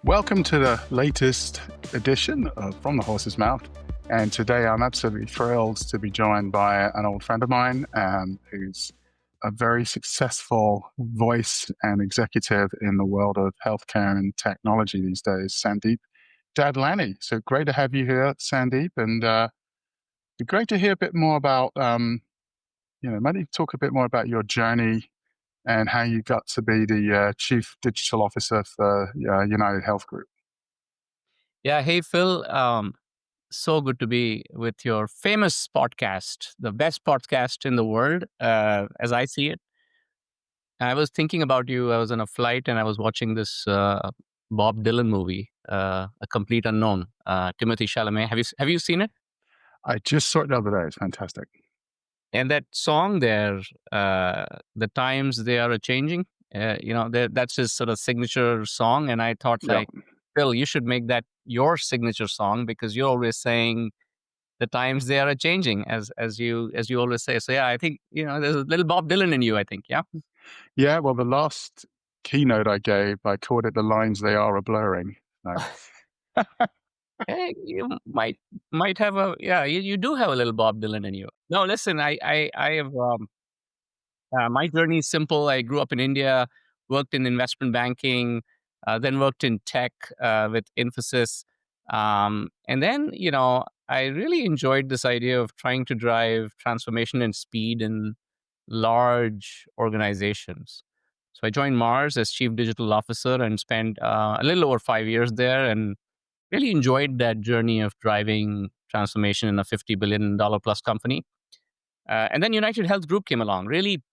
Welcome to the latest edition of From the Horse's Mouth. And today I'm absolutely thrilled to be joined by an old friend of mine who's a very successful voice and executive in the world of healthcare and technology these days, Sandeep Dadlani. So great to have you here, Sandeep. And it'd be great to hear a bit more about, maybe talk a bit more about your journey and how you got to be the Chief Digital Officer for UnitedHealth Group. Yeah. Hey, Phil. So good to be with your famous podcast, the best podcast in the world, as I see it. I was thinking about you. I was on a flight and I was watching this Bob Dylan movie, A Complete Unknown, Timothy Chalamet. Have you seen it? I just saw it the other day. It's fantastic. And that song there, the times they are a changing. That's his sort of signature song. And I thought, Yeah. Phil, you should make that your signature song because you're always saying the times they are a changing, as you always say. So yeah, I think there's a little Bob Dylan in you. I think, yeah. Yeah. Well, the last keynote I gave, I called it "The Lines They Are a Blurring." So. Hey, you might have you do have a little Bob Dylan in you. No, listen, I have my journey is simple. I grew up in India, worked in investment banking, then worked in tech with Infosys. And then, I really enjoyed this idea of trying to drive transformation and speed in large organizations. So I joined Mars as chief digital officer and spent a little over 5 years there and really enjoyed that journey of driving transformation in a $50 billion plus company. And then United Health Group came along, really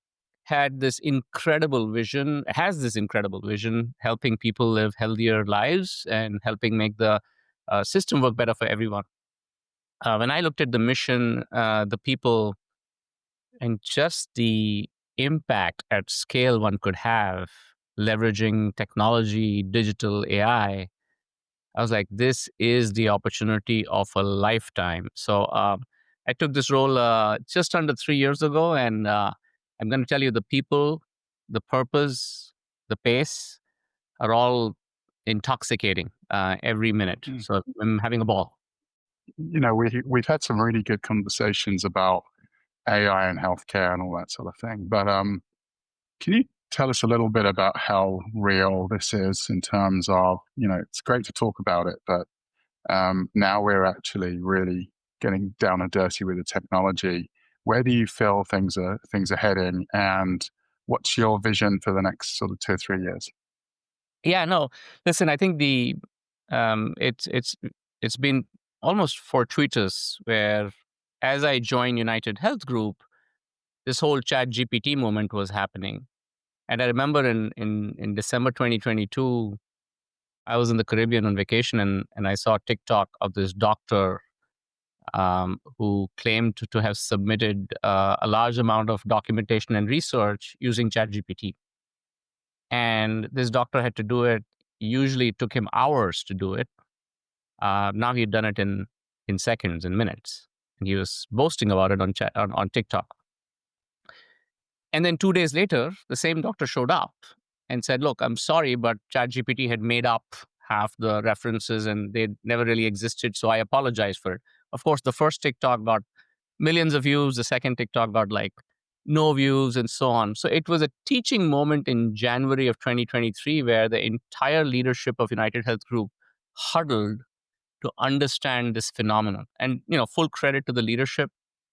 has this incredible vision, helping people live healthier lives and helping make the system work better for everyone. When I looked at the mission, the people, and just the impact at scale one could have leveraging technology, digital AI, I was like, this is the opportunity of a lifetime. So I took this role just under 3 years ago, and I'm going to tell you the people, the purpose, the pace are all intoxicating every minute. So I'm having a ball. We've had some really good conversations about AI and healthcare and all that sort of thing. But can you tell us a little bit about how real this is in terms of, it's great to talk about it, but now we're actually really getting down and dirty with the technology. Where do you feel things are heading, and what's your vision for the next sort of 2 or 3 years? Yeah, no. Listen, I think it's been almost fortuitous where as I joined United Health Group, this whole Chat GPT moment was happening. And I remember in December 2022, I was in the Caribbean on vacation and I saw a TikTok of this doctor who claimed to have submitted a large amount of documentation and research using ChatGPT. And this doctor had to do it. Usually it took him hours to do it. Now he'd done it in seconds and minutes. And he was boasting about it on TikTok. And then 2 days later, the same doctor showed up and said, look, I'm sorry, but ChatGPT had made up half the references and they never really existed. So I apologize for it. Of course, the first TikTok got millions of views. The second TikTok got like no views and so on. So it was a teaching moment in January of 2023 where the entire leadership of United Health Group huddled to understand this phenomenon. And, full credit to the leadership.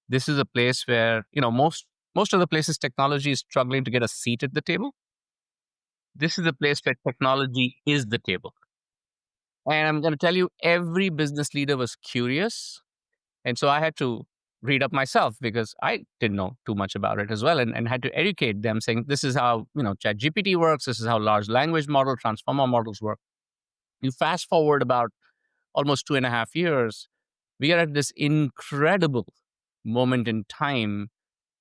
This is a place where, most of the places technology is struggling to get a seat at the table. This is a place where technology is the table. And I'm going to tell you, every business leader was curious. And so I had to read up myself because I didn't know too much about it as well, and had to educate them saying, this is how, ChatGPT works. This is how large language model, transformer models work. You fast forward about almost 2.5 years, we are at this incredible moment in time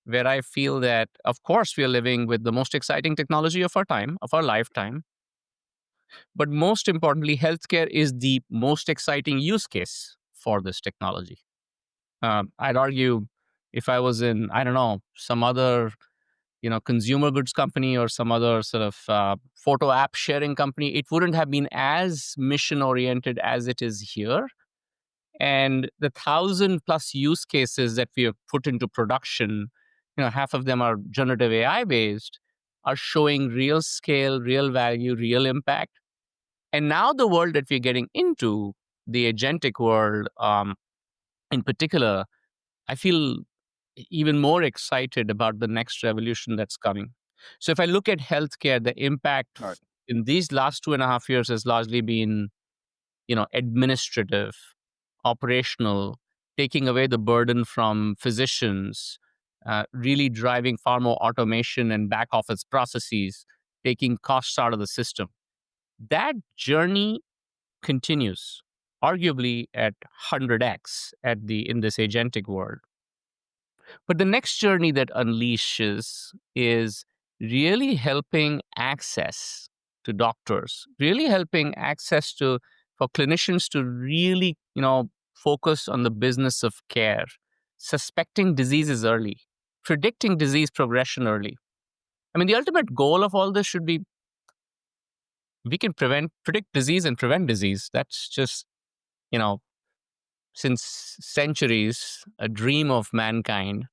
where I feel that, of course, we are living with the most exciting technology of our time, of our lifetime. But most importantly, healthcare is the most exciting use case for this technology. I'd argue if I was in, I don't know, some other consumer goods company or some other sort of photo app sharing company, it wouldn't have been as mission oriented as it is here. And the 1,000+ use cases that we have put into production, half of them are generative AI based, are showing real scale, real value, real impact. And now the world that we're getting into, the agentic world, in particular, I feel even more excited about the next revolution that's coming. So if I look at healthcare, the impact Right. in these last 2.5 years has largely been, administrative, operational, taking away the burden from physicians, really driving far more automation and back office processes, taking costs out of the system. That journey continues, arguably at 100x in this agentic world. But the next journey that unleashes is really helping access to doctors, really helping access to for clinicians to really, focus on the business of care, suspecting diseases early, predicting disease progression early. I mean, the ultimate goal of all this should be we can predict disease and prevent disease. That's just, you know, since centuries, a dream of mankind.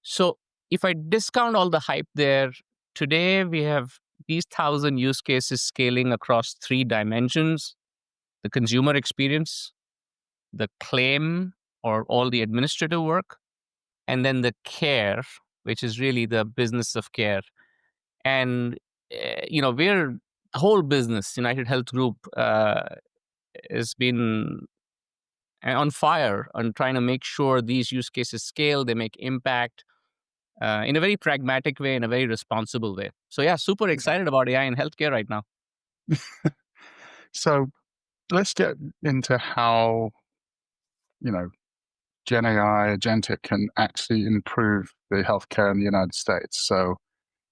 So if I discount all the hype there, today we have these 1,000 use cases scaling across 3 dimensions: the consumer experience, the claim or all the administrative work, and then the care, which is really the business of care. And, we're whole business, United Health Group, has been on fire on trying to make sure these use cases scale, they make impact, in a very pragmatic way, in a very responsible way. So yeah, super Okay. excited about AI in healthcare right now. So let's get into how, you know, Gen AI, Agentic can actually improve the healthcare in the United States. So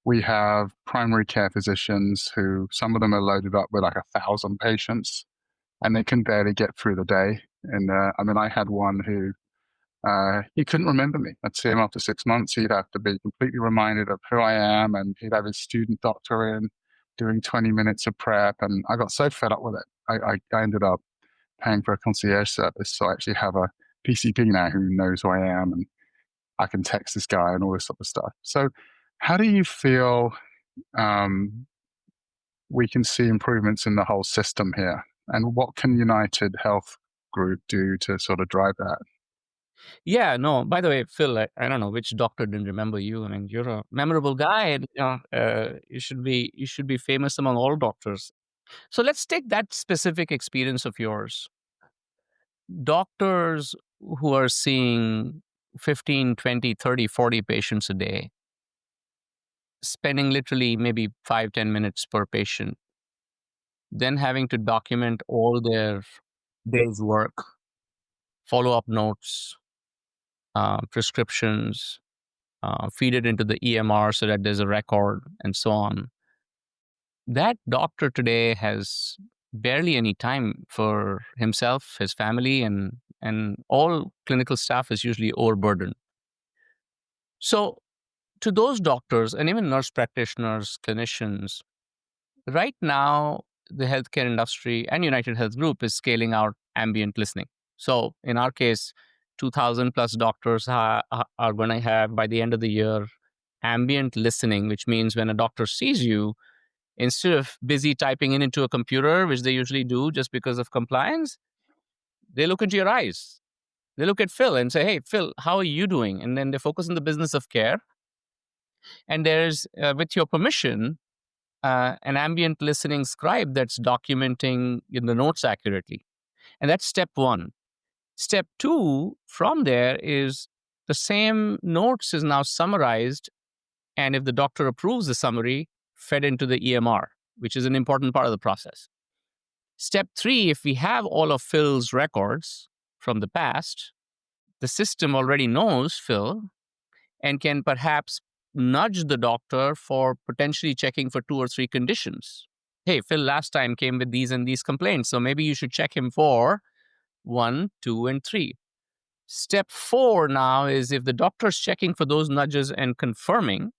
we have primary care physicians who, some of them are loaded up with like 1,000 patients and they can barely get through the day. And I had one who he couldn't remember me. I'd see him after 6 months. He'd have to be completely reminded of who I am, and he'd have his student doctor in doing 20 minutes of prep. And I got so fed up with it. I ended up paying for a concierge service. So I actually have a PCP now who knows who I am, and I can text this guy and all this sort of stuff. So how do you feel um, we can see improvements in the whole system here? And what can United Health Group do to sort of drive that? Yeah, no, by the way, Phil, I don't know which doctor didn't remember you. I mean, you're a memorable guy, and you should be famous among all doctors. So let's take that specific experience of yours. Doctors who are seeing 15, 20, 30, 40 patients a day, spending literally maybe 5, 10 minutes per patient, then having to document all their day's work, follow-up notes, prescriptions, feed it into the EMR so that there's a record, and so on. That doctor today has barely any time for himself, his family, and all clinical staff is usually overburdened. So to those doctors and even nurse practitioners, clinicians, right now the healthcare industry and United Health Group is scaling out ambient listening. So in our case, 2,000+ doctors are going to have, by the end of the year, ambient listening, which means when a doctor sees you, instead of busy typing into a computer, which they usually do just because of compliance, they look into your eyes. They look at Phil and say, "Hey, Phil, how are you doing?" And then they focus on the business of care. And there's, with your permission, an ambient listening scribe that's documenting in the notes accurately. And that's step one. Step two from there is the same notes is now summarized. And if the doctor approves the summary, fed into the EMR, which is an important part of the process. Step three, if we have all of Phil's records from the past, the system already knows Phil and can perhaps nudge the doctor for potentially checking for 2 or 3 conditions. Hey, Phil last time came with these and these complaints, so maybe you should check him for 1, 2, and 3. Step 4 now is if the doctor's checking for those nudges and confirming,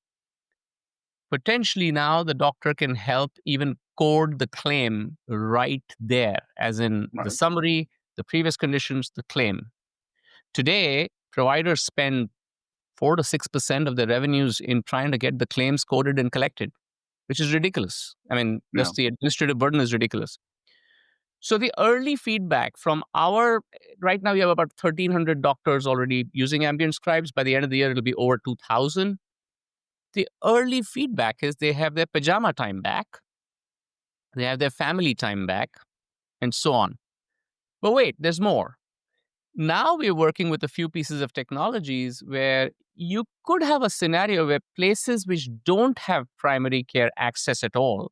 potentially now the doctor can help even code the claim right there, as in the Right. summary, the previous conditions, the claim. Today, providers spend 4 to 6% of their revenues in trying to get the claims coded and collected, which is ridiculous. I mean, Yeah. just the administrative burden is ridiculous. So the early feedback from our right now, we have about 1,300 doctors already using Ambient scribes. By the end of the year, it'll be over 2,000. The early feedback is they have their pajama time back, they have their family time back, and so on. But wait, there's more. Now we're working with a few pieces of technologies where you could have a scenario where places which don't have primary care access at all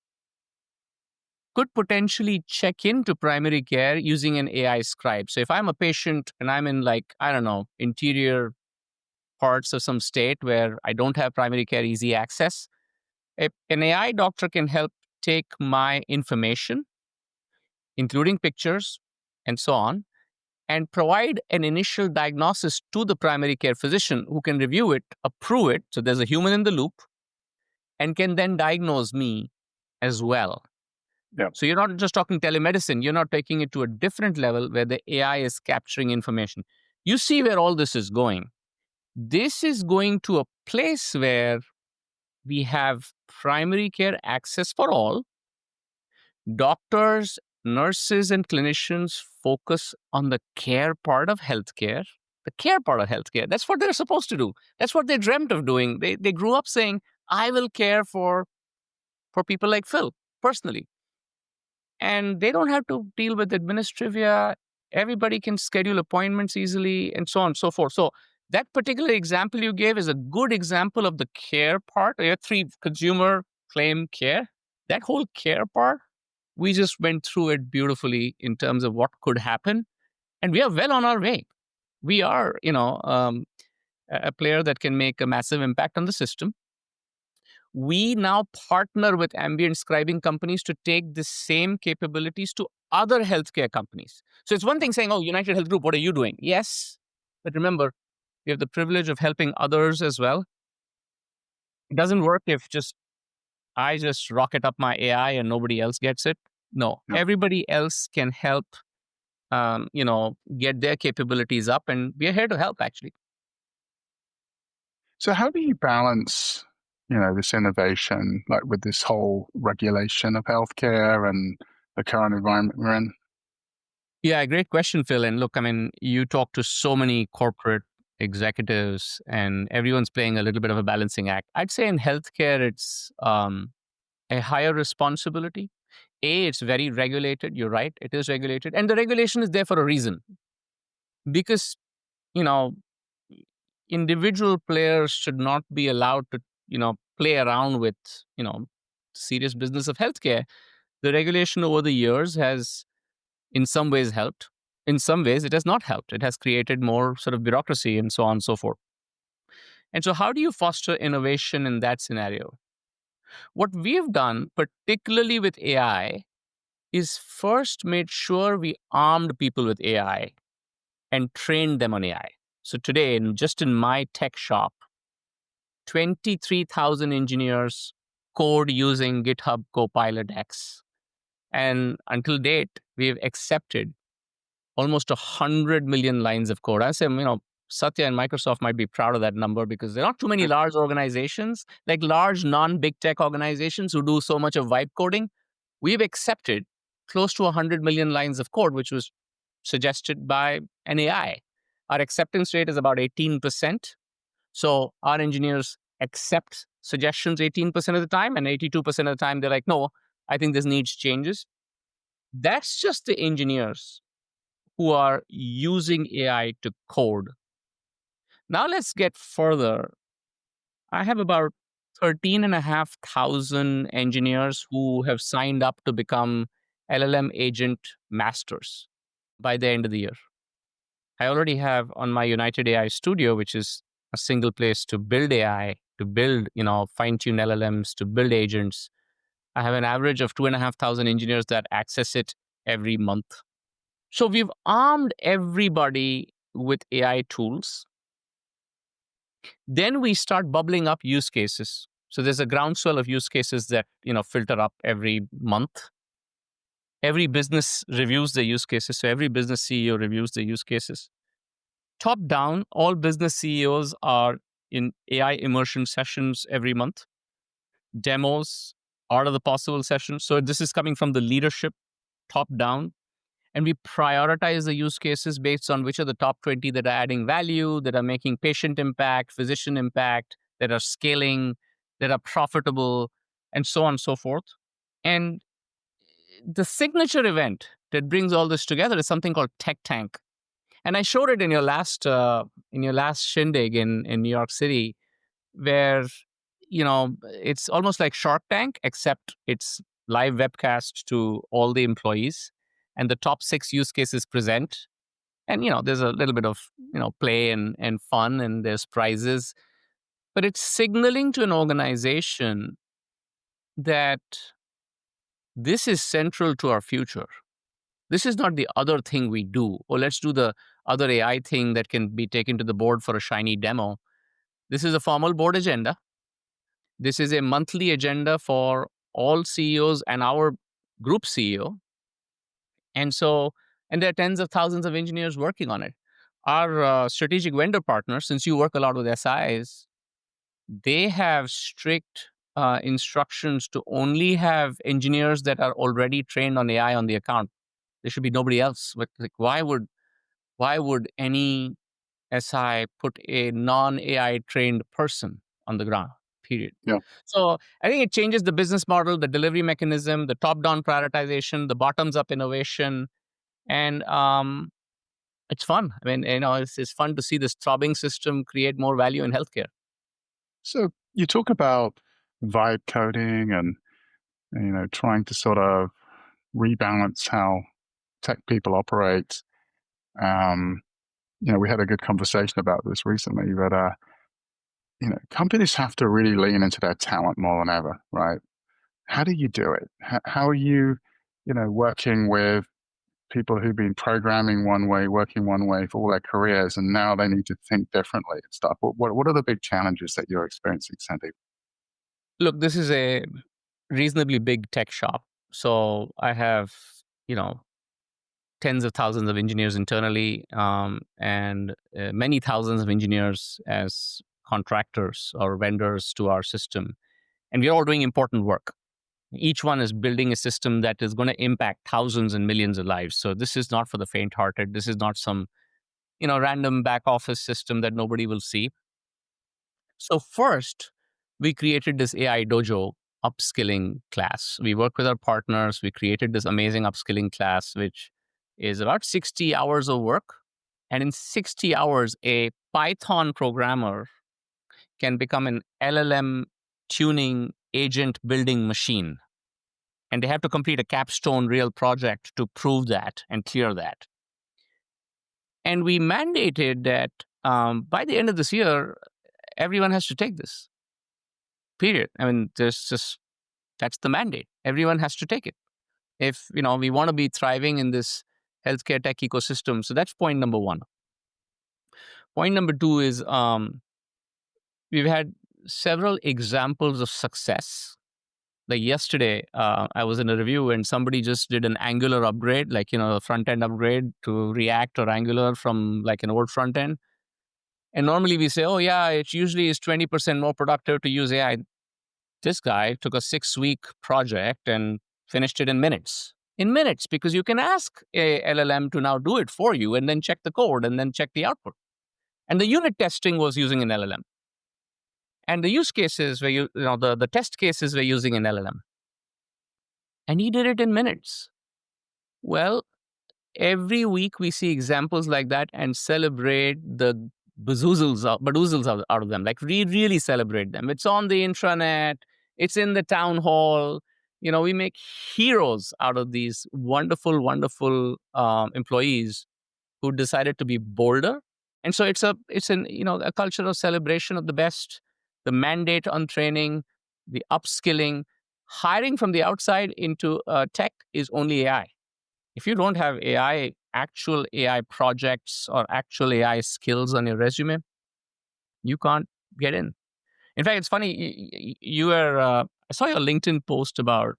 could potentially check into primary care using an AI scribe. So if I'm a patient and I'm in, like, I don't know, interior parts of some state where I don't have primary care easy access, an AI doctor can help take my information, including pictures and so on, and provide an initial diagnosis to the primary care physician who can review it, approve it. So there's a human in the loop and can then diagnose me as well. Yeah. So you're not just talking telemedicine, you're not taking it to a different level where the AI is capturing information. You see where all this is going. This is going to a place where we have primary care access for all. Doctors, nurses, and clinicians focus on the care part of healthcare. The care part of healthcare. That's what they're supposed to do. That's what they dreamt of doing. They grew up saying, I will care for people like Phil personally. And they don't have to deal with administrivia. Everybody can schedule appointments easily and so on and so forth. So that particular example you gave is a good example of the care part. You have 3: consumer, claim, care. That whole care part, we just went through it beautifully in terms of what could happen. And we are well on our way. We are, a player that can make a massive impact on the system. We now partner with ambient scribing companies to take the same capabilities to other healthcare companies. So it's one thing saying, oh, UnitedHealth Group, what are you doing? Yes. But remember, we have the privilege of helping others as well. It doesn't work if I just rocket up my AI and nobody else gets it. No, Yeah. everybody else can help, get their capabilities up, and we're here to help actually. So how do you balance, this innovation, like with this whole regulation of healthcare and the current environment we're in? Yeah, great question, Phil. And look, I mean, you talk to so many corporate executives, and everyone's playing a little bit of a balancing act. I'd say in healthcare, it's a higher responsibility. It's very regulated. You're right, it is regulated, and the regulation is there for a reason. Because you know, individual players should not be allowed to play around with serious business of healthcare. The regulation over the years has in some ways helped. In some ways, it has not helped. It has created more sort of bureaucracy and so on and so forth. And so, how do you foster innovation in that scenario? What we've done, particularly with AI, is first made sure we armed people with AI and trained them on AI. So, today, just in my tech shop, 23,000 engineers code using GitHub Copilot X. And until date, we've accepted almost 100 million lines of code. I say, Satya and Microsoft might be proud of that number because there are not too many large organizations, like large non-big tech organizations who do so much of vibe coding. We've accepted close to 100 million lines of code, which was suggested by an AI. Our acceptance rate is about 18%. So our engineers accept suggestions 18% of the time, and 82% of the time they're like, no, I think this needs changes. That's just the engineers who are using AI to code. Now let's get further. I have about 13,500 engineers who have signed up to become LLM agent masters by the end of the year. I already have on my United AI Studio, which is a single place to build AI, to build, fine-tune LLMs, to build agents. I have an average of 2,500 engineers that access it every month. So we've armed everybody with AI tools. Then we start bubbling up use cases. So there's a groundswell of use cases that, filter up every month. Every business reviews the use cases. So every business CEO reviews the use cases. Top down, all business CEOs are in AI immersion sessions every month. Demos are the possible sessions. So this is coming from the leadership top down. And we prioritize the use cases based on which are the top 20 that are adding value, that are making patient impact, physician impact, that are scaling, that are profitable, and so on and so forth. And the signature event that brings all this together is something called Tech Tank. And I showed it in your last shindig in New York City, where it's almost like Shark Tank, except it's live webcast to all the employees, and the top 6 use cases present. And there's a little bit of play and fun, and there's prizes, but it's signaling to an organization that this is central to our future. This is not the other thing we do. Or let's do the other AI thing that can be taken to the board for a shiny demo. This is a formal board agenda. This is a monthly agenda for all CEOs and our group CEO. And there are tens of thousands of engineers working on it. Our strategic vendor partners, since you work a lot with SIs, they have strict instructions to only have engineers that are already trained on AI on the account. There should be nobody else. But why would any SI put a non-AI trained person on the ground? Period. Yeah. So I think it changes the business model, the delivery mechanism, the top-down prioritization, the bottoms-up innovation, and it's fun. I mean, it's fun to see this throbbing system create more value in healthcare. So you talk about vibe coding and trying to sort of rebalance how tech people operate. We had a good conversation about this recently, but companies have to really lean into their talent more than ever, right? How do you do it? How are you, working with people who've been programming one way, working one way for all their careers, and now they need to think differently and stuff? What are the big challenges that you're experiencing, Sandeep? Look, this is a reasonably big tech shop. So I have, tens of thousands of engineers internally, and many thousands of engineers as contractors or vendors to our system. And we're all doing important work. Each one is building a system that is going to impact thousands and millions of lives. So this is not for the faint-hearted. This is not some, random back office system that nobody will see. So first, we created this AI Dojo upskilling class. We work with our partners. We created this amazing upskilling class, which is about 60 hours of work. And in 60 hours, a Python programmer can become an LLM tuning agent building machine. And they have to complete a capstone real project to prove that and clear that. And we mandated that by the end of this year, everyone has to take this. Period. I mean, that's the mandate. Everyone has to take it. If, we want to be thriving in this healthcare tech ecosystem. So that's point number one. Point number two is we've had several examples of success. Like yesterday, I was in a review and somebody just did an Angular upgrade, like, a front end upgrade to React or Angular from like an old front end. And normally we say, oh yeah, it usually is 20% more productive to use AI. This guy took a 6-week project and finished it in minutes. In minutes, because you can ask a LLM to now do it for you and then check the code and then check the output. And the unit testing was using an LLM. And the use cases where the test cases were using an LLM. And he did it in minutes. Well, every week we see examples like that and celebrate the badoozles out of them. Like we really celebrate them. It's on the intranet. It's in the town hall. We make heroes out of these wonderful, wonderful employees who decided to be bolder. And so it's a culture of celebration of the best, the mandate on training, the upskilling, hiring from the outside into tech is only AI. If you don't have actual AI projects or actual AI skills on your resume, you can't get in. In fact, it's funny. You were. I saw your LinkedIn post about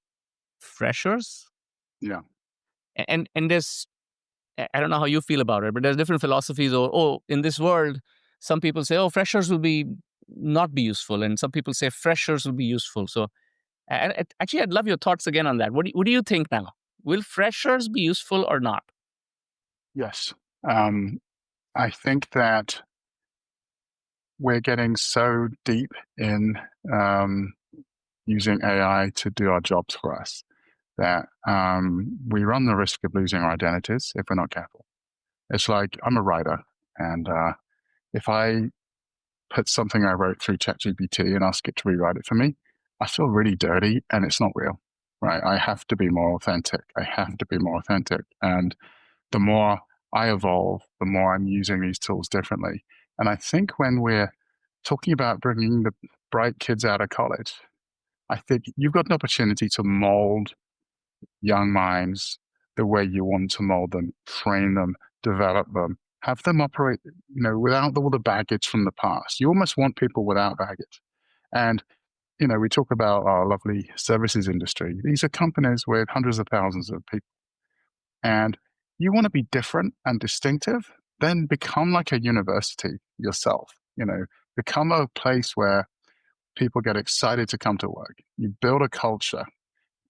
freshers, Yeah. and there's. I don't know how you feel about it, but there's different philosophies. Or in this world, some people say, oh, freshers will be not be useful, and some people say freshers will be useful. So, actually, I'd love your thoughts again on that. What do you think now? Will freshers be useful or not? Yes. I think that we're getting so deep in using AI to do our jobs for us that we run the risk of losing our identities if we're not careful. It's like I'm a writer, and if I put something I wrote through ChatGPT and ask it to rewrite it for me, I feel really dirty and it's not real, right? I have to be more authentic. I have to be more authentic. And the more I evolve, the more I'm using these tools differently. And I think when we're talking about bringing the bright kids out of college, I think you've got an opportunity to mold young minds the way you want to mold them, train them, develop them, have them operate, without all the baggage from the past. You almost want people without baggage. And, we talk about our lovely services industry. These are companies with hundreds of thousands of people. And you want to be different and distinctive, then become like a university yourself, become a place where people get excited to come to work. You build a culture.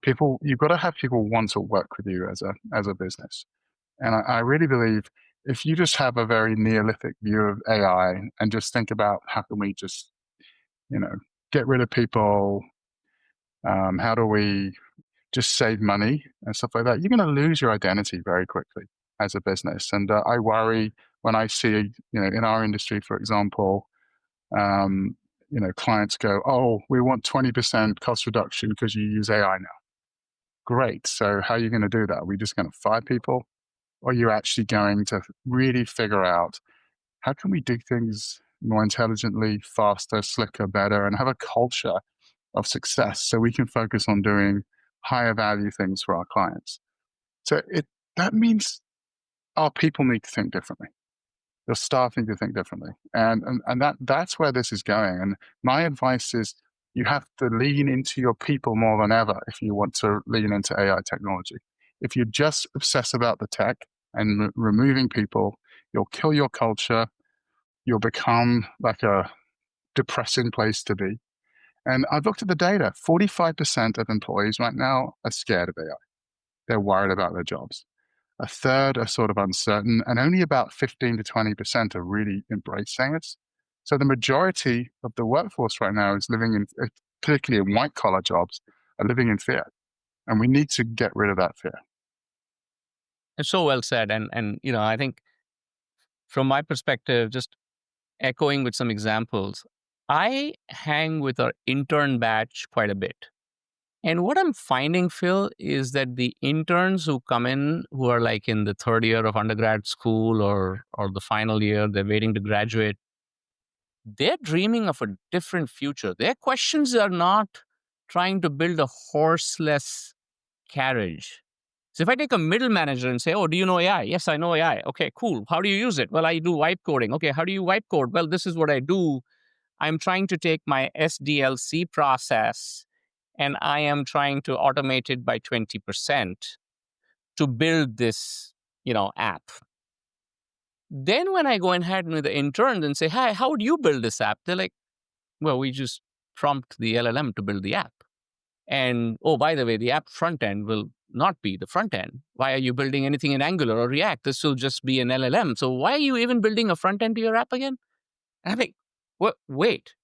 You've got to have people want to work with you as a business. And I really believe if you just have a very Neolithic view of AI and just think about how can we just, get rid of people, how do we just save money and stuff like that, you're going to lose your identity very quickly as a business. And I worry when I see, in our industry, for example, clients go, oh, we want 20% cost reduction because you use AI now. Great. So how are you going to do that? Are we just going to fire people? Or are you actually going to really figure out how can we do things more intelligently, faster, slicker, better, and have a culture of success so we can focus on doing higher value things for our clients? So that means our people need to think differently. Your staff need to think differently. And that's where this is going. And my advice is you have to lean into your people more than ever if you want to lean into AI technology. If you just obsess about the tech and removing people, you'll kill your culture. You'll become like a depressing place to be. And I've looked at the data. 45% of employees right now are scared of AI. They're worried about their jobs. A third are sort of uncertain, and only about 15 to 20% are really embracing it. So the majority of the workforce right now is living in, particularly in white collar jobs, are living in fear. And we need to get rid of that fear. It's so well said. And I think from my perspective, just echoing with some examples, I hang with our intern batch quite a bit. And what I'm finding, Phil, is that the interns who come in, who are like in the third year of undergrad school or the final year, they're waiting to graduate, they're dreaming of a different future. Their questions are not trying to build a horseless carriage. So if I take a middle manager and say, oh, do you know AI? Yes, I know AI. Okay, cool. How do you use it? Well, I do wipe coding. Okay, how do you wipe code? Well, this is what I do. I'm trying to take my SDLC process and I am trying to automate it by 20% to build this, app. Then when I go ahead with the interns and say, hi, how do you build this app? They're like, well, we just prompt the LLM to build the app. And, oh, by the way, the app front end will not be the front end. Why are you building anything in Angular or React? This will just be an LLM. So why are you even building a front end to your app again? And I'm like, wait.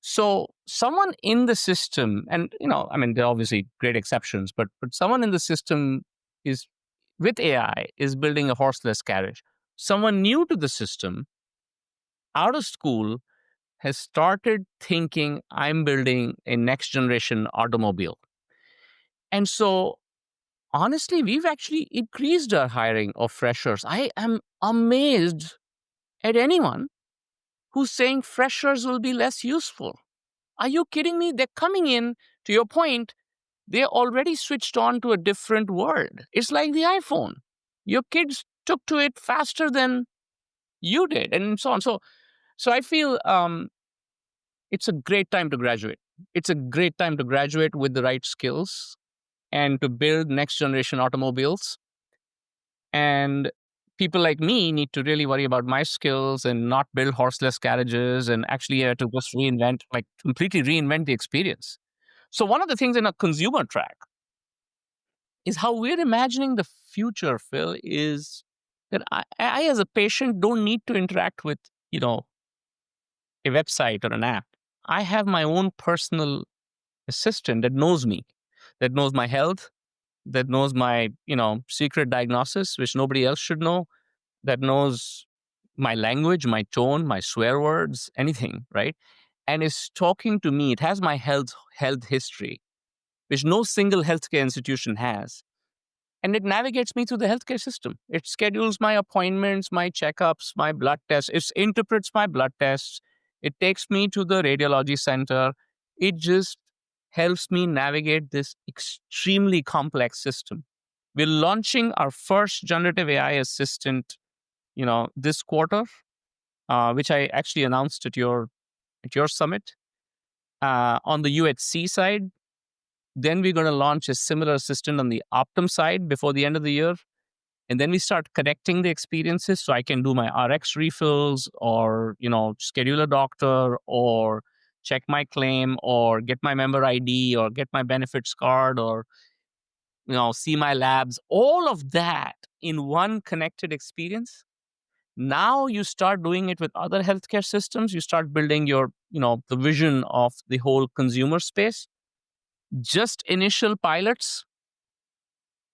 So someone in the system, and there are obviously great exceptions, but someone in the system is with AI is building a horseless carriage. Someone new to the system, out of school, has started thinking, I'm building a next generation automobile. And so honestly, we've actually increased our hiring of freshers. I am amazed at anyone who's saying freshers will be less useful. Are you kidding me? They're coming in, to your point, they're already switched on to a different world. It's like the iPhone. Your kids took to it faster than you did, and so on. So I feel it's a great time to graduate. It's a great time to graduate with the right skills and to build next generation automobiles. And people like me need to really worry about my skills and not build horseless carriages and actually to just reinvent, like completely reinvent the experience. So one of the things in a consumer track is how we're imagining the future, Phil, is that I as a patient don't need to interact with, you know, a website or an app. I have my own personal assistant that knows me, that knows my health, that knows my, secret diagnosis, which nobody else should know, that knows my language, my tone, my swear words, anything, right? And is talking to me. It has my health history, which no single healthcare institution has. And it navigates me through the healthcare system. It schedules my appointments, my checkups, my blood tests. It interprets my blood tests. It takes me to the radiology center. It just helps me navigate this extremely complex system. We're launching our first generative AI assistant, this quarter, which I actually announced at your summit. On the UHC side, then we're going to launch a similar assistant on the Optum side before the end of the year. And then we start connecting the experiences so I can do my RX refills or, schedule a doctor or check my claim or get my member ID or get my benefits card or, see my labs, all of that in one connected experience. Now you start doing it with other healthcare systems. You start building your, the vision of the whole consumer space. Just initial pilots,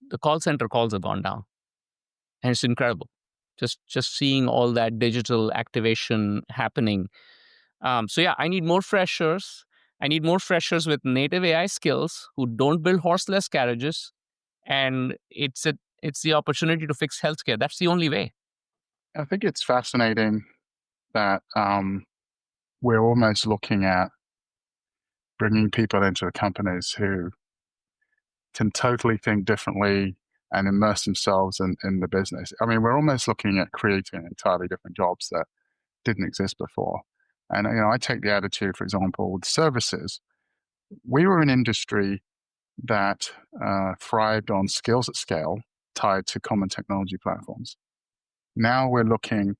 the call center calls have gone down. And it's incredible. Just seeing all that digital activation happening. So yeah, I need more freshers. I need more freshers with native AI skills who don't build horseless carriages. And it's the opportunity to fix healthcare. That's the only way. I think it's fascinating that we're almost looking at bringing people into the companies who can totally think differently and immerse themselves in the business. I mean, we're almost looking at creating entirely different jobs that didn't exist before. And, I take the attitude, for example, with services. We were an industry that thrived on skills at scale tied to common technology platforms. Now we're looking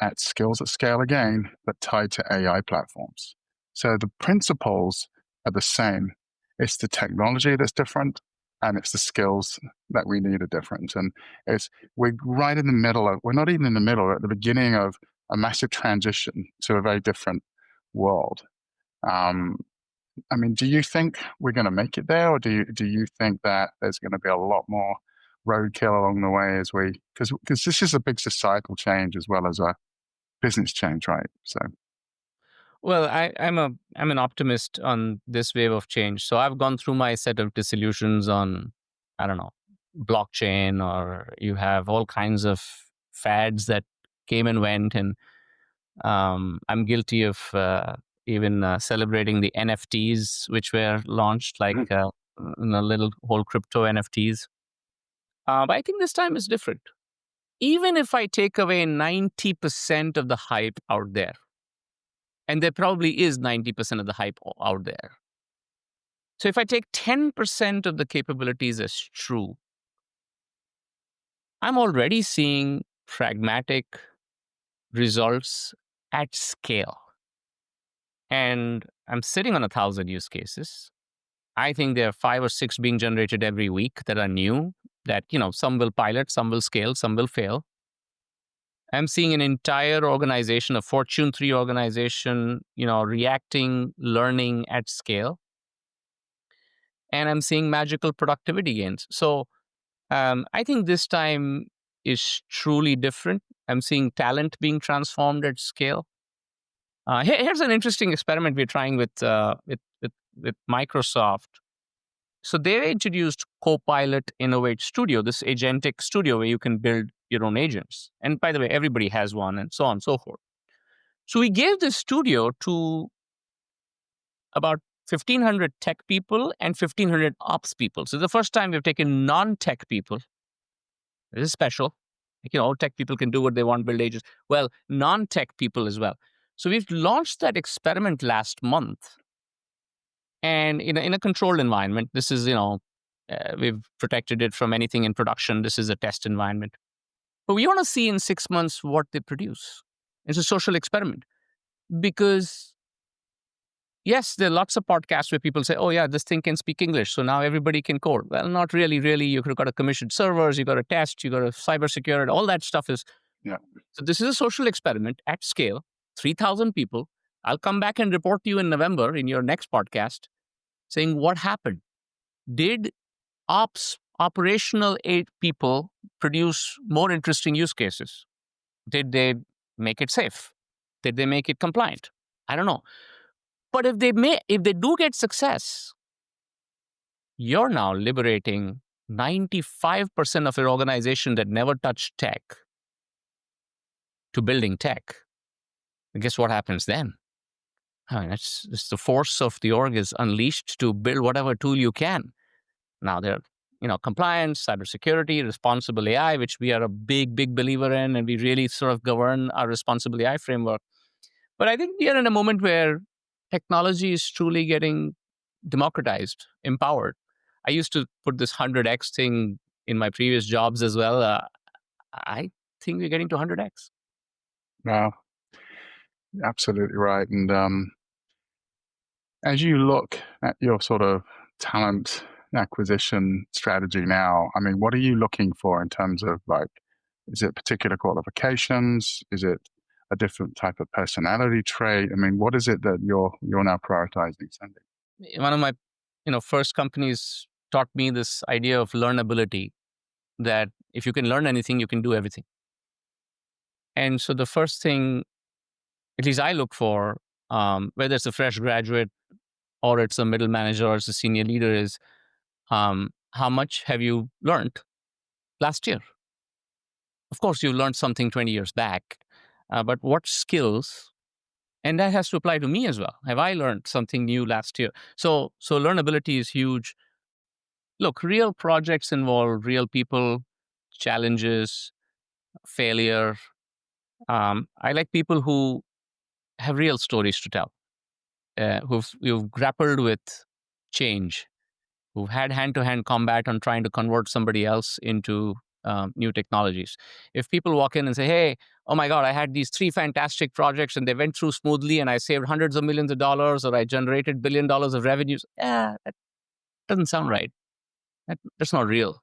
at skills at scale again, but tied to AI platforms. So the principles are the same. It's the technology that's different, and it's the skills that we need are different. And we're right in the middle of, we're not even in the middle, we're at the beginning of a massive transition to a very different world. I mean, do you think we're going to make it there, or do you think that there's going to be a lot more roadkill along the way because this is a big societal change as well as a business change, right? So, Well, I'm an optimist on this wave of change. So I've gone through my set of disillusions on, I don't know, blockchain, or you have all kinds of fads that came and went, and I'm guilty of even celebrating the NFTs which were launched, like little whole crypto NFTs. But I think this time is different. Even if I take away 90% of the hype out there, and there probably is 90% of the hype out there. So if I take 10% of the capabilities as true, I'm already seeing pragmatic results at scale. And I'm sitting on 1,000 use cases. I think there are 5 or 6 being generated every week that are new, that, some will pilot, some will scale, some will fail. I'm seeing an entire organization, a Fortune 3 organization, reacting, learning at scale. And I'm seeing magical productivity gains. So I think this time is truly different. I'm seeing talent being transformed at scale. Here's an interesting experiment we're trying with Microsoft. So they introduced Copilot Innovate Studio, this agentic studio where you can build your own agents. And by the way, everybody has one, and so on and so forth. So we gave this studio to about 1,500 tech people and 1,500 ops people. So the first time we've taken non-tech people. This is special. All tech people can do what they want, build agents. Well, non-tech people as well. So we've launched that experiment last month, and in a controlled environment. This is, we've protected it from anything in production. This is a test environment. But we want to see in 6 months what they produce. It's a social experiment because, yes, there are lots of podcasts where people say, oh, yeah, this thing can speak English, so now everybody can code. Well, not really, really. You've got to commission servers, you've got to test, you've got to cybersecurity, all that stuff is. Yeah. So this is a social experiment at scale, 3,000 people. I'll come back and report to you in November in your next podcast saying what happened. Did operational 8 people produce more interesting use cases? Did they make it safe? Did they make it compliant? I don't know. But if they do get success, you're now liberating 95% of your organization that never touched tech to building tech. And guess what happens then? I mean, it's the force of the org is unleashed to build whatever tool you can. Now they're, compliance, cybersecurity, responsible AI, which we are a big, big believer in, and we really sort of govern our responsible AI framework. But I think we are in a moment where technology is truly getting democratized, empowered. I used to put this 100x thing in my previous jobs as well. I think we're getting to 100x. Wow. Absolutely right. And as you look at your sort of talent acquisition strategy now, I mean, what are you looking for in terms of is it particular qualifications? Is it a different type of personality trait? I mean, what is it that you're now prioritizing, Sandeep? One of my, first companies taught me this idea of learnability, that if you can learn anything, you can do everything. And so the first thing, at least I look for, whether it's a fresh graduate or it's a middle manager or it's a senior leader, is how much have you learned last year? Of course, you learned something 20 years back, but what skills? And that has to apply to me as well. Have I learned something new last year? So learnability is huge. Look, real projects involve real people, challenges, failure. I like people who have real stories to tell, who've grappled with change, who've had hand-to-hand combat on trying to convert somebody else into new technologies. If people walk in and say, hey, oh my God, I had these 3 fantastic projects and they went through smoothly and I saved hundreds of millions of dollars or I generated $1 billion of revenues. That doesn't sound right. That's not real.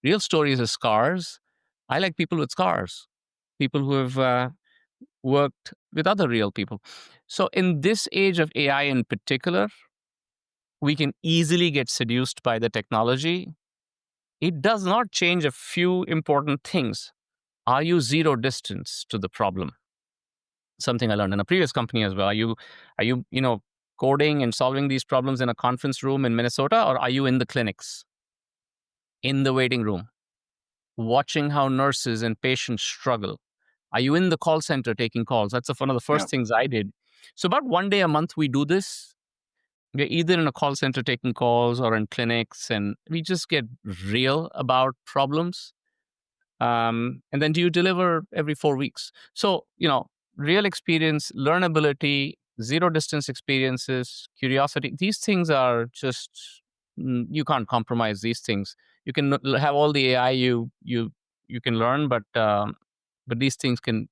Real stories are scars. I like people with scars, people who have worked with other real people. So in this age of AI in particular, we can easily get seduced by the technology. It does not change a few important things. Are you zero distance to the problem? Something I learned in a previous company as well. Are you, coding and solving these problems in a conference room in Minnesota, or are you in the clinics, in the waiting room, watching how nurses and patients struggle? Are you in the call center taking calls? That's one of the first things I did. So about 1 day a month, we do this. We're either in a call center taking calls or in clinics, and we just get real about problems. And then do you deliver every 4 weeks? So, real experience, learnability, zero distance experiences, curiosity, these things are just, you can't compromise these things. You can have all the AI you can learn, but these things can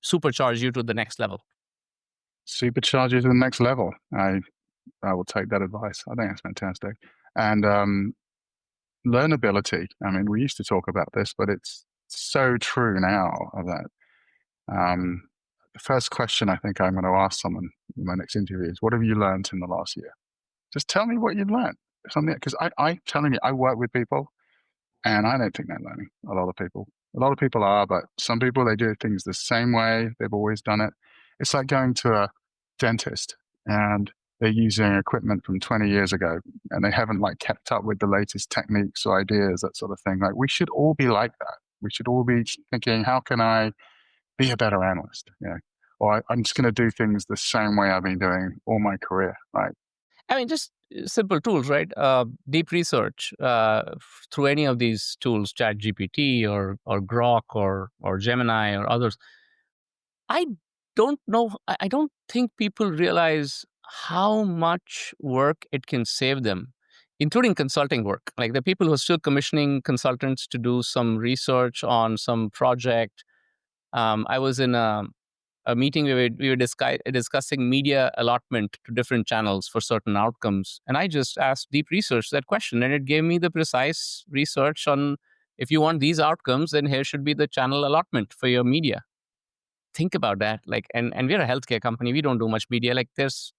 supercharge you to the next level. Supercharge you to the next level. I will take that advice. I think that's fantastic. And learnability. I mean, we used to talk about this, but it's so true now that the first question I think I'm going to ask someone in my next interview is, what have you learned in the last year? Just tell me what you've learned. Something, because I'm telling you, I work with people and I don't think they're learning. A lot of people are, but some people, they do things the same way. They've always done it. It's like going to a dentist and they're using equipment from 20 years ago and they haven't kept up with the latest techniques or ideas, that sort of thing. We should all be like that. We should all be thinking, how can I be a better analyst? Or I'm just going to do things the same way I've been doing all my career, right? I mean, just simple tools, right? Deep research through any of these tools, ChatGPT or Grok or Gemini or others. I don't know. I don't think people realize how much work it can save them, including consulting work. Like the people who are still commissioning consultants to do some research on some project. I was in a meeting where we were discussing media allotment to different channels for certain outcomes. And I just asked Deep Research that question, and it gave me the precise research on if you want these outcomes, then here should be the channel allotment for your media. Think about that. Like, and we're a healthcare company. We don't do much media. Like, there's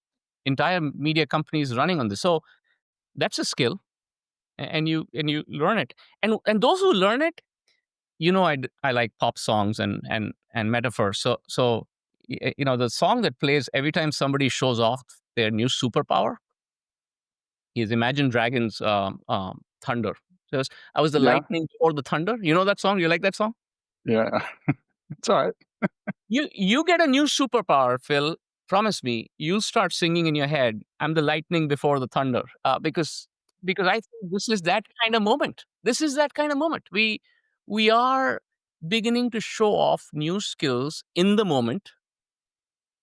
entire media companies running on this. So that's a skill, and you learn it. And those who learn it, I like pop songs and metaphors. So the song that plays every time somebody shows off their new superpower is Imagine Dragons' Thunder. So I was the lightning before the thunder. You know that song? You like that song? Yeah, it's all right. You get a new superpower, Phil. Promise me, you'll start singing in your head, I'm the lightning before the thunder. Because I think this is that kind of moment. This is that kind of moment. We are beginning to show off new skills in the moment,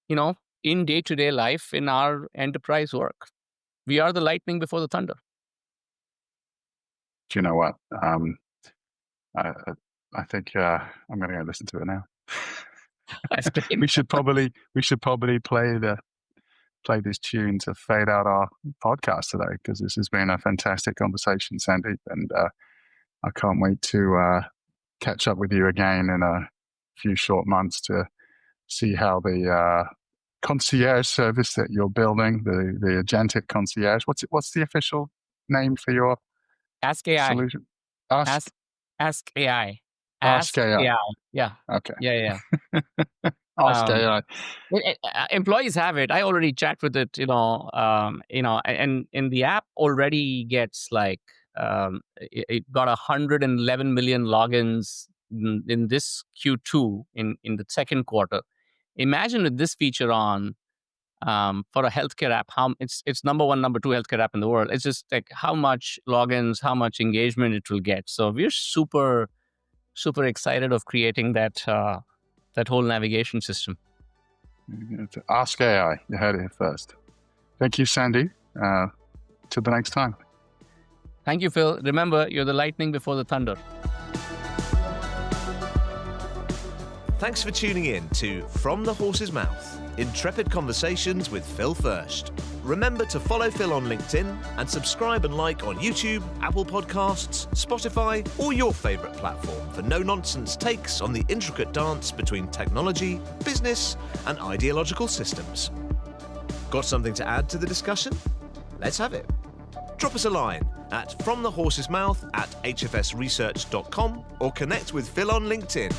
in day-to-day life, in our enterprise work. We are the lightning before the thunder. Do you know what? I think I'm going to go listen to it now. we should probably play this tune to fade out our podcast today, because this has been a fantastic conversation, Sandeep, and I can't wait to catch up with you again in a few short months to see how the concierge service that you're building, the Agentic concierge. What's the official name for your Ask AI solution? Ask AI. Ask AI. Yeah. Okay. Yeah. Ask AI. Employees have it. I already chat with it. And the app already gets like it got 111 million logins in this Q2 in the second quarter. Imagine with this feature on for a healthcare app, how it's number one, number two healthcare app in the world. It's just like how much logins, how much engagement it will get. So we're super, super excited of creating that whole navigation system. Ask AI. You heard it here first. Thank you, Sandy. Till the next time. Thank you, Phil. Remember, you're the lightning before the thunder. Thanks for tuning in to From the Horse's Mouth, intrepid conversations with Phil Fersht. Remember to follow Phil on LinkedIn and subscribe and like on YouTube, Apple Podcasts, Spotify, or your favourite platform for no-nonsense takes on the intricate dance between technology, business, and ideological systems. Got something to add to the discussion? Let's have it. Drop us a line at fromthehorsesmouth@hfsresearch.com or connect with Phil on LinkedIn.